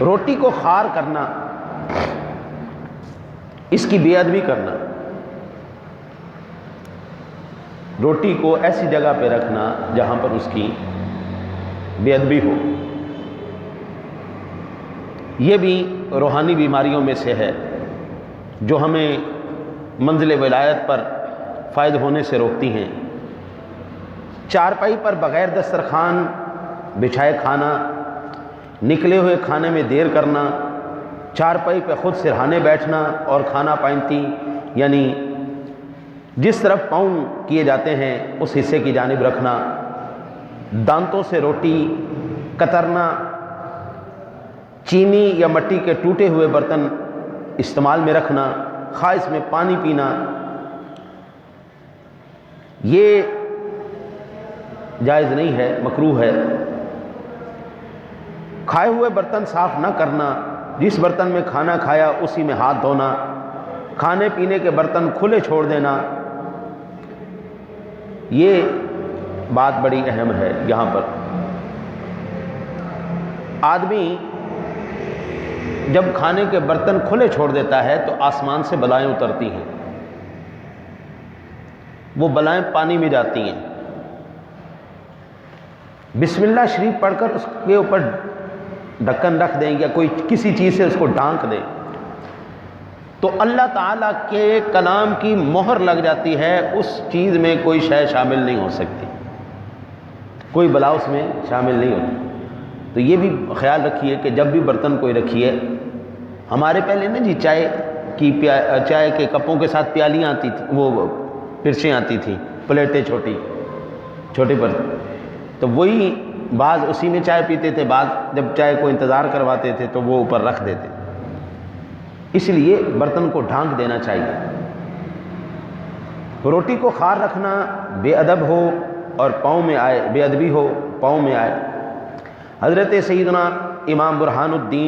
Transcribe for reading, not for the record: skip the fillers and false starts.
روٹی کو خار کرنا، اس کی بے ادبی کرنا، روٹی کو ایسی جگہ پہ رکھنا جہاں پر اس کی بے ادبی ہو، یہ بھی روحانی بیماریوں میں سے ہے جو ہمیں منزل ولایت پر فائد ہونے سے روکتی ہیں۔ چارپائی پر بغیر دسترخوان بچھائے کھانا، نکلے ہوئے کھانے میں دیر کرنا، چارپائی پہ خود سرہانے بیٹھنا اور کھانا پائنتی یعنی جس طرف پاؤں کیے جاتے ہیں اس حصے کی جانب رکھنا، دانتوں سے روٹی کترنا، چینی یا مٹی کے ٹوٹے ہوئے برتن استعمال میں رکھنا، خواہ اس میں پانی پینا، یہ جائز نہیں ہے، مکروہ ہے۔ کھائے ہوئے برتن صاف نہ کرنا، جس برتن میں کھانا کھایا اسی میں ہاتھ دھونا، کھانے پینے کے برتن کھلے چھوڑ دینا، یہ بات بڑی اہم ہے۔ یہاں پر آدمی جب کھانے کے برتن کھلے چھوڑ دیتا ہے تو آسمان سے بلائیں اترتی ہیں، وہ بلائیں پانی میں جاتی ہیں، بسم اللہ شریف پڑھ کر اس کے اوپر ڈھکن رکھ دیں یا کوئی کسی چیز سے اس کو ڈھانک دیں تو اللہ تعالیٰ کے کلام کی مہر لگ جاتی ہے، اس چیز میں کوئی شے شامل نہیں ہو سکتی، کوئی بلا اس میں شامل نہیں ہوتی۔ تو یہ بھی خیال رکھیے کہ جب بھی برتن کوئی رکھیے، ہمارے پہلے نا جی چائے کے کپوں کے ساتھ پیالیاں آتی تھیں، وہ پرچیں آتی تھیں، پلیٹیں چھوٹی پر، تو وہی بعض اسی میں چائے پیتے تھے، بعض جب چائے کو انتظار کرواتے تھے تو وہ اوپر رکھ دیتے، اس لیے برتن کو ڈھانک دینا چاہیے۔ روٹی کو خار رکھنا بے ادب ہو اور پاؤں میں آئے، بے ادبی ہو، پاؤں میں آئے۔ حضرت سیدنا امام برہان الدین